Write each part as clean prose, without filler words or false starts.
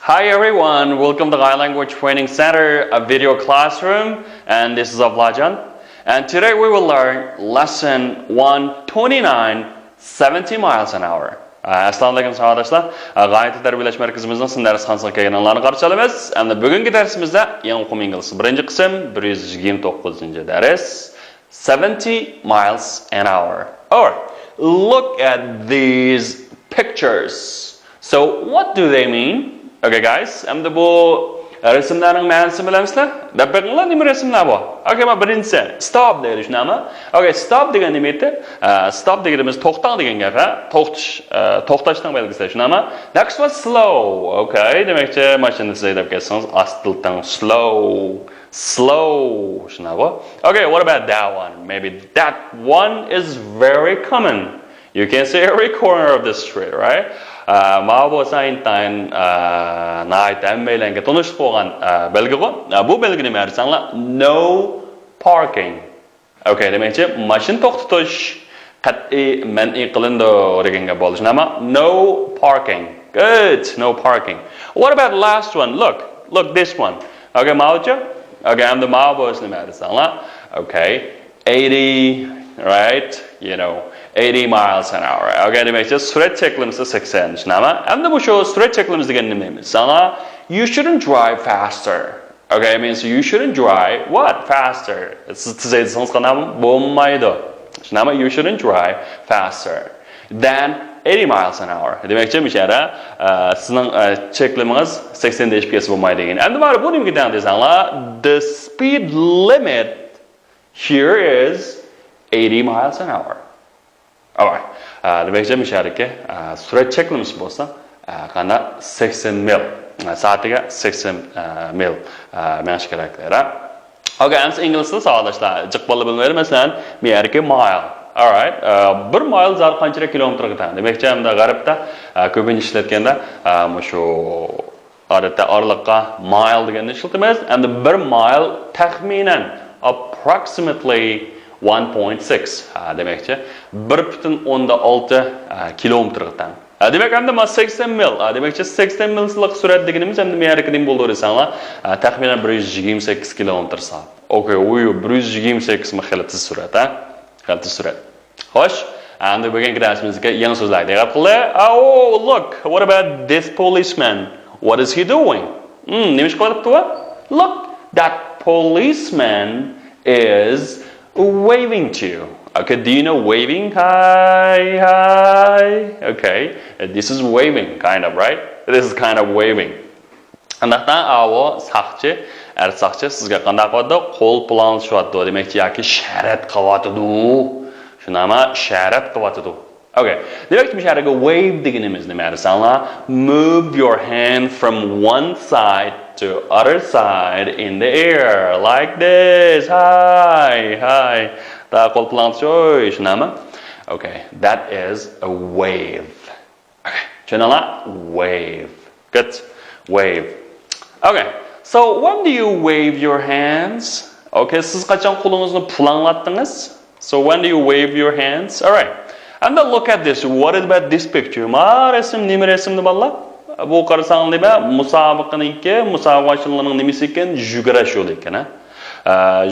Hi everyone, welcome to Thai Language Training Center, a video classroom, and this is Ablajan. And today we will learn lesson 129, 70 miles an hour. Assalamu alaikum arkadaşlar. Gayet tarbiyalash markazimizning sin darsxonasiga kelganlarni qarshi olamiz. Endi bugungi darsimizda yangi o'quv ingliz birinchi qism 129-dars 70 miles an hour. Alright, look at these pictures. So what do they mean? Okay guys, endi bu resimlarning ma'nosini bilamizlar? Dabbaqinglar nima resimlar bu? Okay, men birinchisi stop deydi, tushunami? Okay, stop degan nima edi? Stop deganimiz to'xtang degan gap, ha? To'xtashning belgisi, tushunami? Next one slow. Okay, demakchi mashinani haydab ketsangiz astildan slow. Tushunami? Okay, what about that one? Maybe that one is very common. You can see every corner of the street, right? Ma'bo saintain naitan meylenge tanışıp olan belge bu. Bu belge nima dersanglar? No parking. Okay, demekçi maşın to'xtatish qat'iy man'iy qilindi degan gap bo'lishi. Nima? No parking. Good, no parking. What about last one? Look this one. Okay, ma'ocha? Okay, I'm the ma'bo nima dersanglar? Okay, 80, right? You know, 80 miles an hour. Okay, demekçi sürat cheklimizda 80. Tushunami? Endi bu shu sürat cheklimiz degan nima emas? Sana you shouldn't drive faster. Okay, it means you shouldn't drive what? Faster. Siz aytsangiz qanday bo'lmaydi. Tushunami? You shouldn't drive faster than 80 miles an hour. Demekçi mishara sizning cheklimingiz 80 da eshib ketsa bo'lmaydi degan. Endi mana bu nimaga desanglar? The speed limit here is 80 miles an hour. Alright. Demekçi mishariki surat cheklimiz bo'lsa, qana 80 mil. Soatiga 80 mil menish kerakdir. Okay, endi inglizda savolashlar. Jiq bo'lib bilmaydi, masalan, mishariki mile. Alright. 1 mile zar qancha kilometr ketadi. Demekçi hamda g'arbda ko'pincha ishlatganda shu odatda oraliqqa mile deganni ishlatamiz. Endi 1 mile taxminan approximately 1.6 demekçi 1.6 kilometr qatan. Demek endi 80 mil. Demekçi 80 millik surat deganimiz endi meyariki nim bo'ldi desanglar, taxminan 128 kilometr soat. Okay, u 128 xilati surat, ha? Xilati surat. Xo'sh, endi bugungi darsimizga yangi so'zlarni yig'ib qildi. Oh, look, what about this policeman? What is he doing? Nima ish qilyapti u? Look, that policeman is waving to you. Okay, do you know waving? Hi. Okay, this is waving, kind of, right? This is kind of waving. Andaqdan avo saqchi, saqchi sizga qanday qiladi? Qo'l bilan ushlayapti, demakchi yoki sharat qilyapti. Shunama sharat qilyapti. Okay, demakchi misharaga wave deganimiz nima desanglar? Move your hand from one side to other side in the air like this. Hi. Da qo'l bilan shoy, shunami? Okay, that is a wave. Okay, tushunala? Wave. Good. Wave. Okay, so when do you wave your hands? Okay, siz qachon qo'lingizni pulanglatdingiz? So when do you wave your hands? All right. And then look at this. What is about this picture? Ma resim nima resimni balla? Bu qarasang nima? Musobaqaning nimasi ekan? Yugurish yo'li ekan, ha?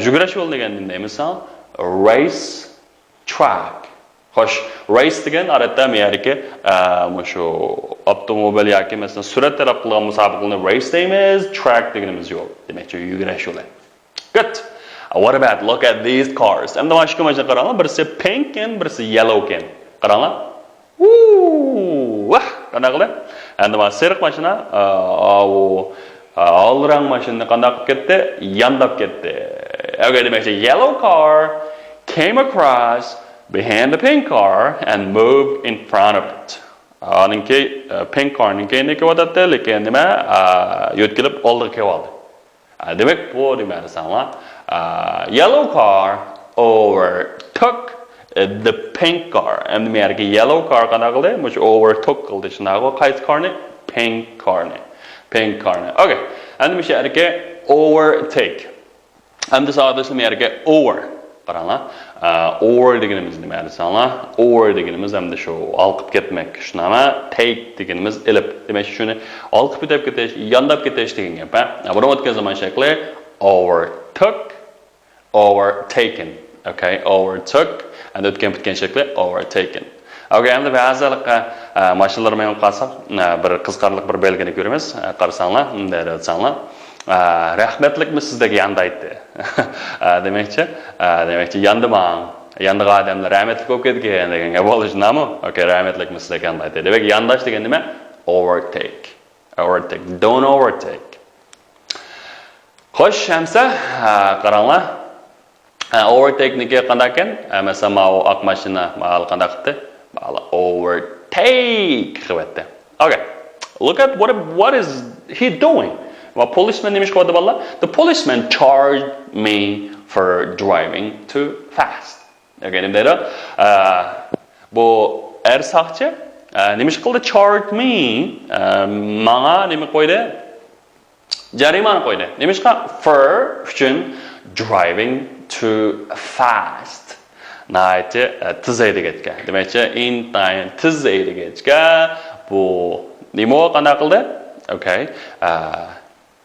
Yugurish yo'li degan nima misol? Race track. Xo'sh, race degan odatda meyariki shu avtomobil yoki masalan surat taraf qilgan musobaqani race deymiz, track deganimiz yo'l. Demakchi yugurish yo'li. Good. What about look at these cars? Endi mana shu mashina qaranglar, birisi pink and birisi yellow ekan. Qaranglar. Qanday qildi? Endi mana seriq mashina, olrang mashinani qanday qilib ketdi? Yandab ketdi. Okay, demakchi yellow car came across behind the pink car and moved in front of it. Aniki pink car ninki qilyapti, lekin nima? Yo'tkilib oldiga keldi. Demak, bu nima desanglar? Yellow car overtook the pink car. And the yellow car qanday qildi? Mush overtook qildi. Shunaqa qaysi carni? Pink carni. Okay. And the overtake. And this other over. Qaranglar. Over deganimiz nima desanglar? Over deganimiz hamda shu olqib ketmak. Shunama take deganimiz ilib. Demak, shuni olqib ketib ketish, yondab ketish degan gap, ha. Buni o'tgan zaman shakli overtook, overtaken. Okay, overtook and o'tgan bitgan shakli overtaken. Okay, endi ba'zilarga mashinalar bilan qolsak, bir qiziqarli bir belgini ko'ramiz. Qarasanglar, unda aytsanglar, rahmatlikmi sizga yandaydi. Demakchi, yandimang. Yandiga odamlar rahmatlik bo'lib ketgan degan gap bo'lishnami? Okay, rahmatlikmi sizga yandaydi. Demak, yandash degan nima? Overtake. Overtake. Don't overtake. Xo'sh, hamsa, qaranglar. Overtake niki qanday ekan? Masalan, ma oq mashina mal qanday qildi? Overtake. Okay. Look at what is he doing? Well, policeman nimish qildi balla? The policeman charged me for driving too fast. Okay, nima deydi? Bu ersaqchi nimish qildi? Charged me. Manga nima qo'ydi? Jarimani qo'ydi. Nimishqa? For uchun driving too fast. Nayti tizaydi ketgan. Demakchi, intayin tizaydi ketgan. Bu nima qanday qildi? Okay.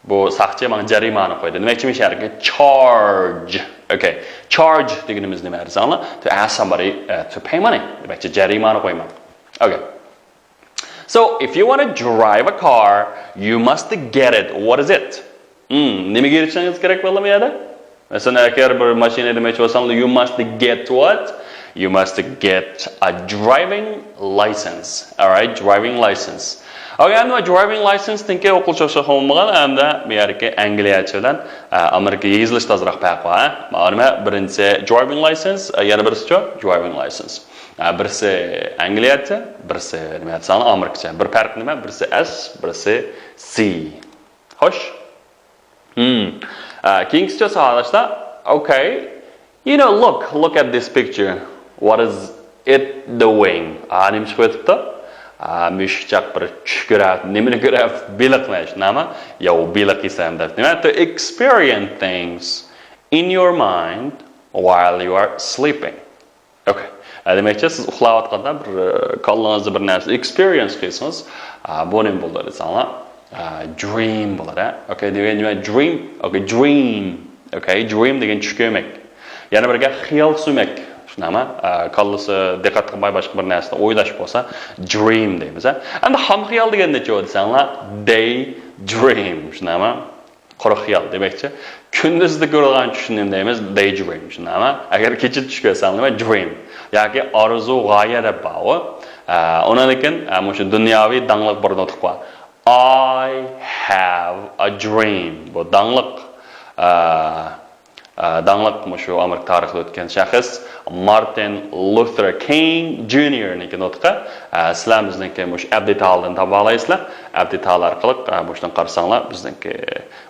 Bu saqchi menga jarimani qo'ydi. Demakchi, men sharga charge. Okay. Charge deganimiz nima desanglar? To ask somebody to pay money. Demakchi, jarimani qo'yman. Okay. So, if you want to drive a car, you must get it. What is it? Nimaga erishishingiz kerak bo'ladi bu yerda? Masalan, agar bir mashina demoqchi bo'lsangiz, you must get what? You must get a driving license. All right, driving license. Okay, and a driving license tinka o'quvchi bo'lmagan hamda bu yerga angliyacha bilan Amerika yezilish tozroq farq bor. Ma'lumot birinchisi driving license, yana birisi driving license. Birisi angliyacha, birisi nima desam, amerikacha. Bir farq nima? Birisi S, birisi C. Xo'sh. Keyingisi savolashda, okay, look at this picture. What is it doing? Nima chiqyapti? Mushchaq bir tushkirab, nimani ko'rab, biliqlash, nima? Yo, biliqisam deb. Nima? To experience things in your mind while you are sleeping. Okay. Demakchi, siz uxlayotganda bir qo'lingizda bir narsa experience qilsangiz, bu nima bo'ladi desanglar? Dream bo'ladi. Okay, nima dream? Okay, dream. Okay, dream degan tush ko'rmak. Yana birga xiyol surmak. Shunami? Qo'llisi diqqat qilmay boshqa bir narsa o'ylash bo'lsa, dream deymiz. Endi ham xiyol degan necha desanglar? Day dream. Shunami? Quruq xiyol demakchi. Kunduzda ko'rgan tushni deymiz, daydream. Shunami? Agar kecha tush ko'rsang nima? Dream. Yoki orzu g'oya deb bor. Undan keyin o'sha dunyoviy dangliq bir nutq bor. I have a dream. Bu dangliq shu Amerika tarixida o'tgan shaxs Martin Luther King Jr. niki nutqi. Sizlar bizniki mush abditaldan topolaysizlar. Abdital orqali bushdan qarasanglar bizniki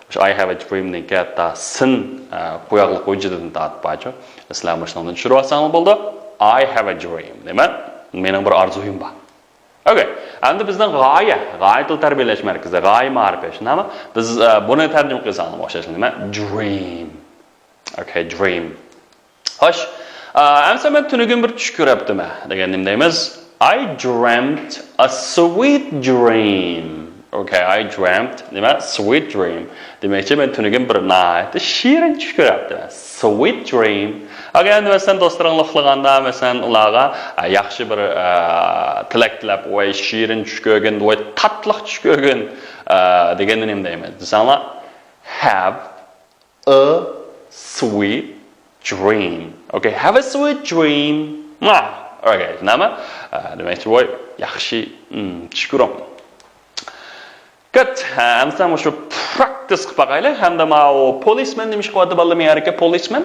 mush I have a dream niki hatta sin qo'yoqliq o'jidan tatpacho. Sizlar mushdan tushirib olsanglar bo'ldi. I have a dream. Nima? Mening bir orzuyim bor. Okay. Endi bizning g'oya til tarbiyalash markazida g'oya ma'rifa nima? Biz buni tarjima qilsak o'xshash nima? Dream. Okay, dream. Xo'sh, amsa men tunugim bir tush ko'ribdimi degan nimdaymiz? I dreamt a sweet dream. Okay, I dreamt nima? Sweet dream. Demakchi men tunugim bir nihoyatda shirin tush ko'ribdim. Sweet dream. Agar masalan do'stlaringlar uxlaganda masalan ularga yaxshi bir tilak tilab, voy shirin tush ko'rgin, voy tatliq tush ko'rgin deganni nima deymiz? Desanglar, have a sweet dream. Okay, have a sweet dream. Okay, nima? Demakchi voy yaxshi tush ko'ring. Good. Amsa shu practice qilib baqaylik. Hamda ma policeman nimish qilyapti bolalar Amerika policeman?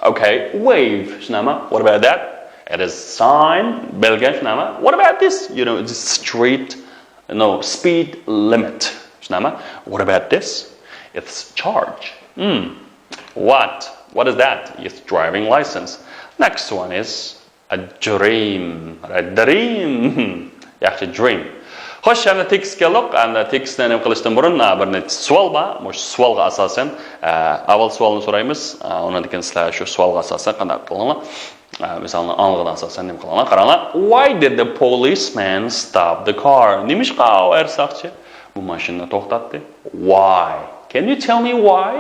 Okay, wave. Shnama? What about that? It is sign, belga shnama? What about this? It's street, speed limit. Shnama? What about this? It's charge. What is that? It's driving license. Next one is a dream. Right? Dream. Yaxshi dream. Xo'sh, endi tekstga keldik. Endi tekstni nima qilishdan burun bir necha savol bor. O'sha savolga asosan avval savolni so'raymiz. Undan keyin sizlar shu savolga asosan qanday qilinglar? Misalni anlig'idan asosan nima qilinglar? Qaranglar. Why did the policeman stop the car? Nimishqa ersaqchi bu mashinani to'xtatdi? Why? Can you tell me why?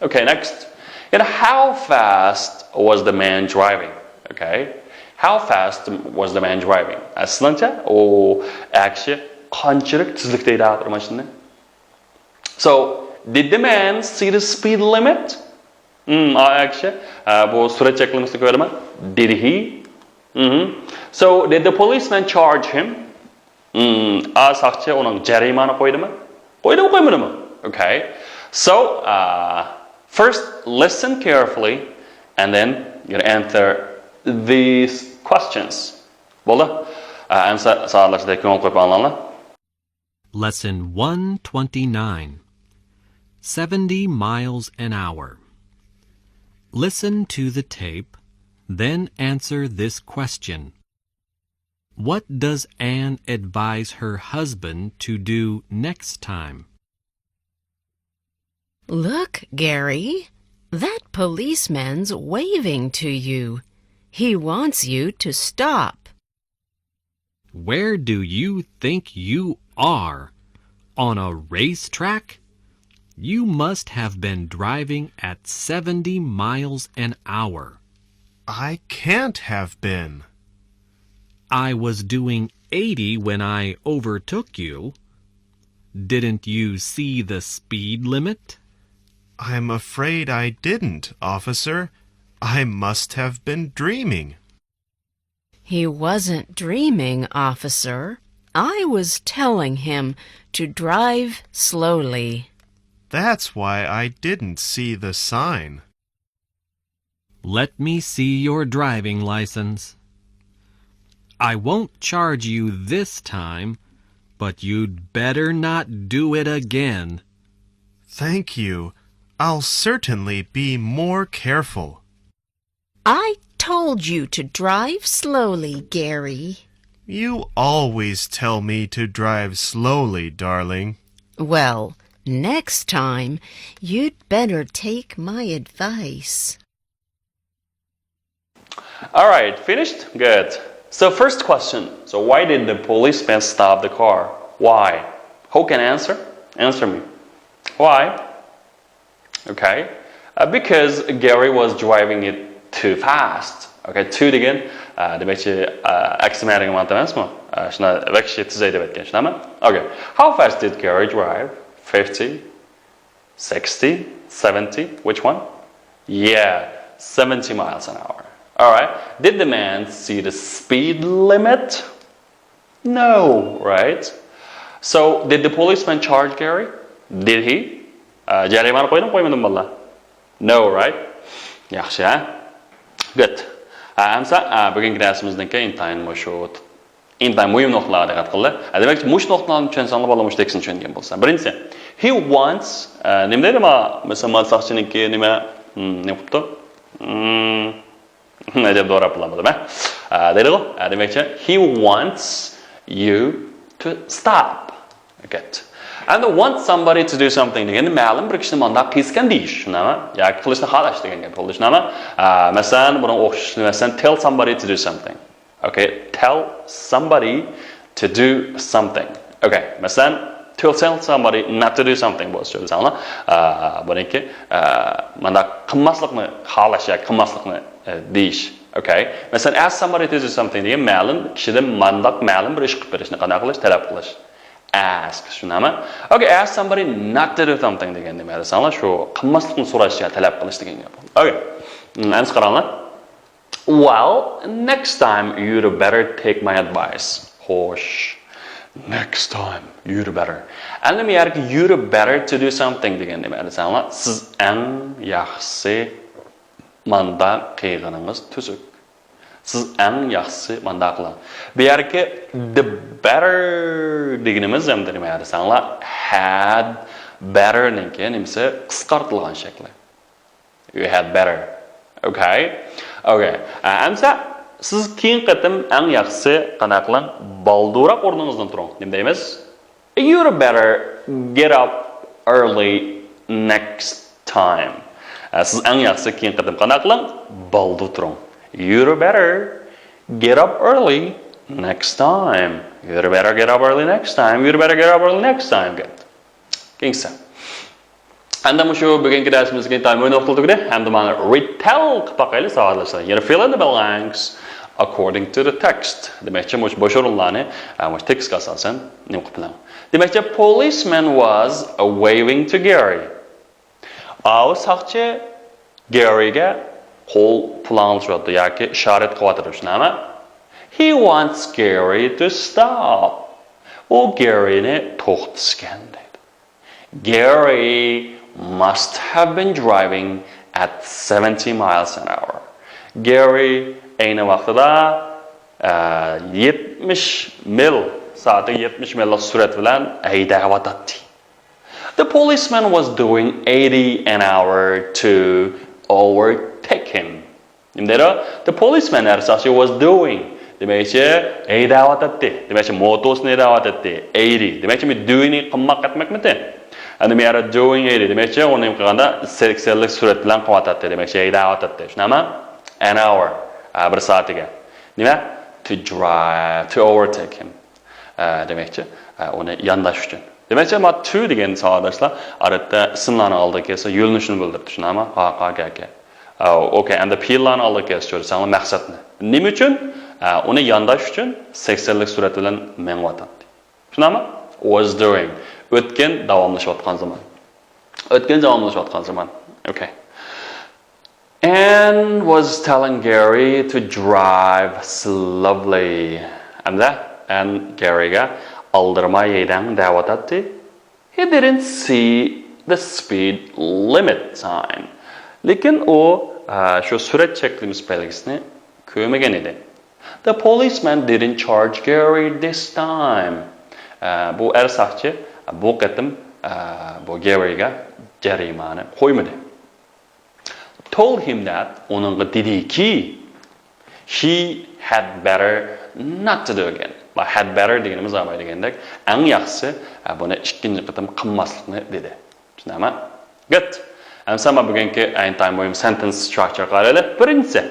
Okay, next. And how fast was the man driving? Okay. How fast was the man driving? Aslında o actually qanchalik tezlikda haydadi mashinani? So, did the man see the speed limit? Actually, bu surat cheklamasini ko'raman. Did he? So, did the policeman charge him? Asaqchi uning jarimani qo'ydimi? Qo'ydimi? Okay. So, first listen carefully and then you answer these questions. Bo'ldi? Answer savollarga ko'ngil qo'yib olinglar. Lesson 129. 70 miles an hour. Listen to the tape, then answer this question. What does Anne advise her husband to do next time? Look, Gary, that policeman's waving to you. He wants you to stop. Where do you think you are? On a racetrack? You must have been driving at 70 miles an hour. I can't have been. I was doing 80 when I overtook you. Didn't you see the speed limit? I'm afraid I didn't, officer. I must have been dreaming. He wasn't dreaming, officer. I was telling him to drive slowly. That's why I didn't see the sign. Let me see your driving license. I won't charge you this time, but you'd better not do it again. Thank you. I'll certainly be more careful. I told you to drive slowly, Gary. You always tell me to drive slowly, darling. Well, next time, you'd better take my advice. All right, finished? Good. So first question. So why did the policeman stop the car? Why? Who can answer? Answer me. Why? Okay. Because Gary was driving it too fast. Okay, too degan demakchi aksiyadagi ma'no emasmi? Shuna vakshi tizay deb aytgan, shunami? Okay. How fast did Gary drive? 50, 60, 70? Which one? Yeah, 70 miles an hour. All right. Did the man see the speed limit? No, right? So, did the policeman charge Gary? Did he? Jarimani qo'ydimi bola? No, right? Yaxshi, ha? Good. Amsa bugungi darsimizdan keyin intayin muhim nuqtalarga diqqat qildi. Demak, mush nuqtalarni tushunsanlar bola mush tekstni tushungan bo'lsa. Birinchisi, he wants nima deydi masalan malsaqchiniki nima qilibdi? Najab doğru bulamadım ha. Deydi go. Demakchi, he wants you to stop. Good. And want somebody to do something degani ma'lum bir kishini manda qilgan deyish, shunami? Yoki qilishni xohlash degan gap bo'ldi, shunami? Masalan, buni o'qishni masalan tell somebody to do something. Okay, tell somebody to do something. Okay, masalan to tell somebody not to do something bo'lsa, masalan, buniki manda qilmaslikni xohlash yoki qilmaslikni deyish. Okay, masalan ask somebody to do something degan ma'lum kishidan mandaq ma'lum bir ish qilib berishni qanday qilish, talab qilish. Ask, shunami? Okay, ask somebody not to do something degan nima? Masalan, shu qilmaslikni so'rashga talab qilish degan gap. Okay. Endi qaranglar. Well, next time you'd better take my advice. Xo'sh. Next time you'd better. Endi men yerga you'd better to do something degan nima? Masalan, siz eng yaxshi manda qilganingiz tuzuk. Siz eng yaxshi manda qiling. Bu yerga the better deganimiz ham nima desanlar had better niki nimasi qisqartirilgan shakli. You had better. Okay. Okay. Amsa siz keyin qatim eng yaxshisi qana qiling balduroq o'rningizdan turing. Nima deymiz? You better get up early next time. Siz eng yaxshisi keyin qatim qana qiling baldu turing. You better get up early next time. You better get up early next time. You better get up early next time. Kengsa. Anda mushu bugungi darsimizga time o'yin o'qildi. Hamda mana retell qilib baqaylik savollar. Yana fill in the blanks according to the text. Demakchi mush bo'sh o'rinlarni mush tekstga asosan nima qilib bilaman. Demakchi policeman was waving to Gary. Aw saqchi Garyga qo'l pulanlashyapti yoki ishorat qilyapti shunami? He wants Gary to stop. U Garyni to'xtatishgan deydi. Gary must have been driving at 70 miles an hour. Gary ayni vaqtida 70 mil soatiga 70 mil surat bilan haydayotdi. The policeman was doing 80 an hour to overtake him. The policeman was doing demakchi haydayotdi. Demakchi motosini haydayotdi 80. Demakchi men doingni qimmat qatmakmidi? Endi men ara doing 80 demakchi uni nima qilganda 80lik surat bilan qilyapti. Demakchi haydayotdi. Shunami? An hour. Bir soatiga. Nima? To drive, to overtake him. Demakchi uni yandash uchun. Demakchi ma to degan savoldoshlar odatda ismlarni oldiga kelsa yo'linishni bildirib tushunami? Ha. Okay, and the pillarni oldiga kelsa ko'rsangiz maqsadni. Nima uchun? Uni yandash uchun 80lik surat bilan mengyapti. Tushunami? Was doing. O'tgan davomlashayotgan zaman. O'tgan davomlashayotgan zaman. Okay. And was telling Gary to drive slowly. And Garyga aldirmay yeydang deyapti. He didn't see the speed limit sign. Lekin u shu surat cheklimiz belgisini ko'rmagan edi. The policeman didn't charge Gary this time. Bu ersaqchi bu qatim bu Garyga jarimani qo'ymadi. Told him that onunga dediki he had better not to do again. But had better deganimiz nima degandek eng yaxshisi buni ikkinchi qatim qilmaslikni dedi. Tushunami? Good. Sama bugungi ayn time o'yim sentence structure qaraylik. Birinchisi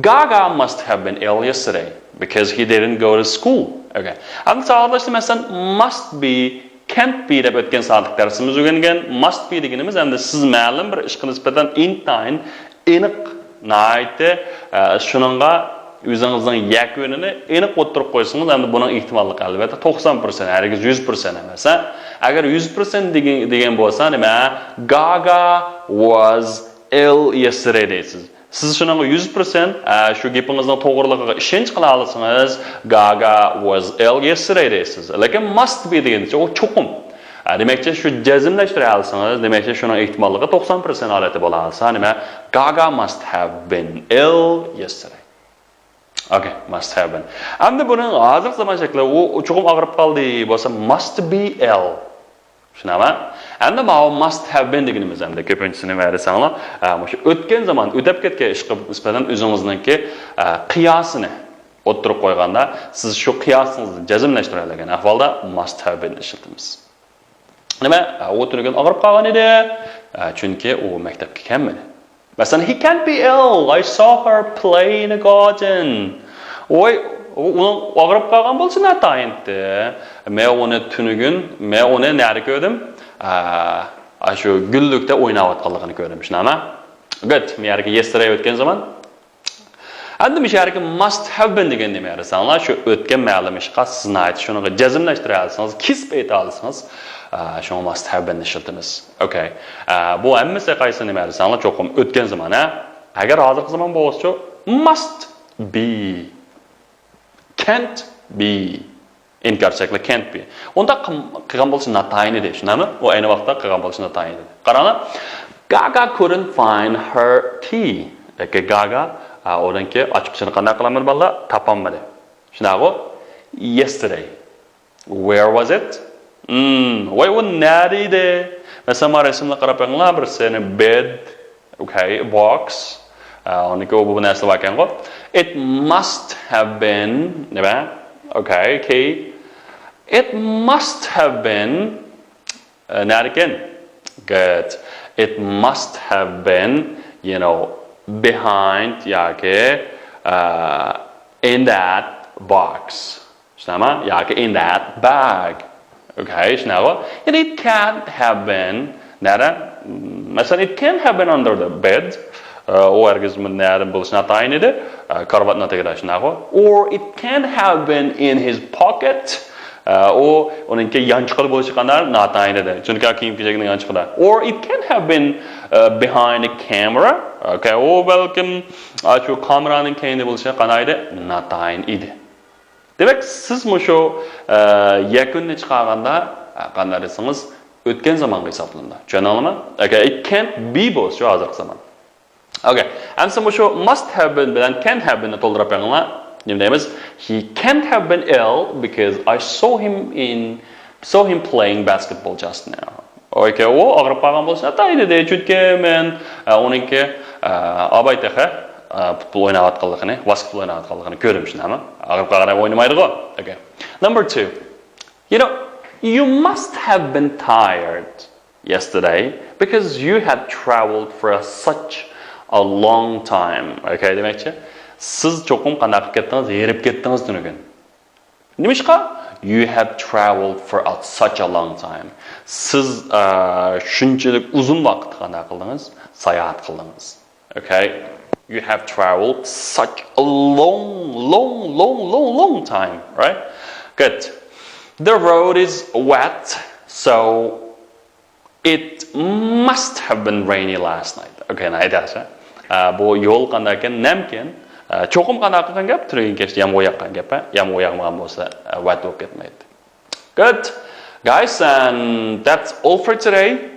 Gaga must have been ill yesterday because he didn't go to school. Okay. Endi savolda masalan must be, can't be deb o'tgan soatlik darsimiz o'rgangan. Must be deganimiz endi siz ma'lum bir ishga nisbatan intayin aniq nayti shuningga o'zingizning yakunini aniq o'tirib qo'ysangiz endi buning ehtimolli albatta 90%, hargiz 100% emas. Agar 100% degan bo'lsa, nima? Gaga was ill yesterday deysiz. Siz shuning 100% shu gapingizning to'g'riligiga ishonch qila olsangiz, Gaga was ill yesterday deysiz. Lekin must be deganicha u cho'qim. Demakchi shu jazmlashtira olsangiz, demakchi shuning ehtimolligi 90% holati bo'la olsa, nima? Gaga must have been ill yesterday. Okay, must have been. Endi buning hozir zaman shakli u cho'qim og'rib qoldi bo'lsa must be ill. Shunami? Endi ma must have been deganimiz endi ko'pinchisini versanglar, o'sha o'tgan zaman o'tib ketgan ishga nisbatan o'zingizningki qiyosini o'tirib qo'yganda, siz shu qiyosingizni jazmlashtira olgan ahvolda must have been ishlatamiz. Nima? U turgan og'rib qolgan edi, chunki u maktabga kelmadi. Masalan, he can't be ill. I saw her play in the garden. Uning og'rib qolgan bo'lsa natayinti. Men uni tunugun, men uni nari ko'rdim. Shu gullikda o'ynayotganligini ko'rdim. Shunami? Good. Men yerga yesterday o'tgan zaman. Endi men yerga must have been degan nima yarasanlar, shu o'tgan ma'lum ishqa sizni aytish, shuni jazmlashtira olsangiz, kisb ayta olsangiz, shu must have been ishlatamiz. Okay. Bu hammasi qaysi nima yarasanlar, cho'qim o'tgan zaman, agar hozirgi zaman bo'lsa, must be, can't be, inkarchakla can't be. Unda qilgan bo'lsa natayin edi, shunami? U ayni vaqtda qilgan bo'lsa natayin edi. Qaranglar. Gaga couldn't find her key. Gaga odanki ochiqchini qanday qilaman balla topolmadi. Shunaqa yesterday. Where was it? Voy u nari edi. Masalan, rasmga qarab qo'yinglar, bir seni bed, okay, box, Oniki o bu narsa bor ekan-ku. It must have been, nima? Okay, key. It must have been narkin. Good. It must have been, behind yoki in that box. Shunaqa? Yoki in that bag. Okay, shunaqa? And it can't have been nara. Masalan, it can have been under the bed. Or it can have been in his pocket. Or it can have been behind a camera. Okay, or welcome to camera and can demek siz mushu yakunni chiqarganda qanday desangiz o'tgan zamonga hisoblanadi. Tushunarlimi? Okay, it can't be bo'lsa shu hozirgi zaman. Okay, and so mushu must have been bilan can have been to'ldirib qo'yinglar. Nima deymiz? He can't have been ill because I saw him playing basketball just now. Okay, u og'rib qolgan bo'lsa, tayinida chunki men uningki abaytaqa futbol o'ynayotganligini, basketbol o'ynayotganligini ko'rdim shunami? Og'rib qolgan o'ynamaydi-ku. Okay. Number 2. You must have been tired yesterday because you had traveled for such a long time. Okay, demakchi, siz cho'qim qanday qilib ketdingiz, yerib ketdingiz tunugun. Nimishqa? You have traveled for such a long time. Siz shunchalik uzun vaqt qanday qildingiz? Sayohat qildingiz. Okay? You have traveled such a long time, right? Good. The road is wet, so it must have been rainy last night. Okay, now that's it. Bu yo'l qanday ekan, namkin. Cho'qim qanday qilgan gap, turgan kechda yomg'ir yoqqan gap, yomg'ir yog'magan bo'lsa, wet bo'lib ketmaydi. Good. Guys, and that's all for today.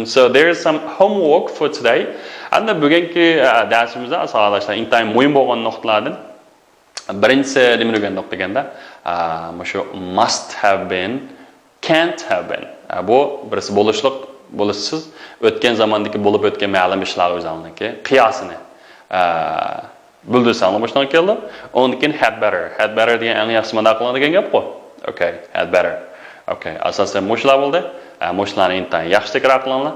So there's some homework for today. And bugungi darsimizda asosan intayin muhim bo'lgan nuqtalardan birinchisi nima degandik deganda, mushu must have been, can't have been. Bu birisi bo'lishsiz o'tgan zamondagi bo'lib o'tgan ma'lum ishlar o'zlariniki qiyosini bildirsanlar boshdan keldi. Undan keyin had better degan eng yaxshi ma'no qilinadigan gap-ku. Okay, had better. Okay, asosan mushlar bo'ldi. Mushlarni intayin yaxshi takror qilinglar.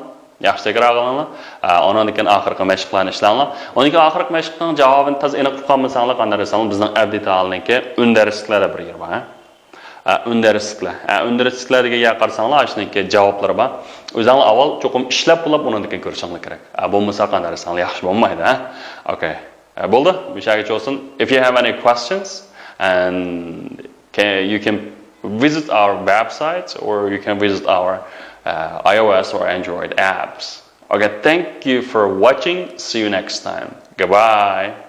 Ondan keyin oxirgi mashqlarni ishlanglar. Ondan keyin oxirgi mashqning javobini tez aniq qilib qolmasanglar, qanday desangiz bizning abditalniki undarisliklari bir yer bor. Undarisliklarga yaqarsanglar, shuniki javoblar bor. O'zinglar avval cho'qim ishlab bo'lib, undan keyin ko'rishinglar kerak. Bo'lmasa qanday desangiz yaxshi bo'lmaydi, ha? Okay. Bo'ldi? Mishaga olsun. If you have any questions and you can visit our website or you can visit our iOS or Android apps. Okay, thank you for watching. See you next time. Goodbye.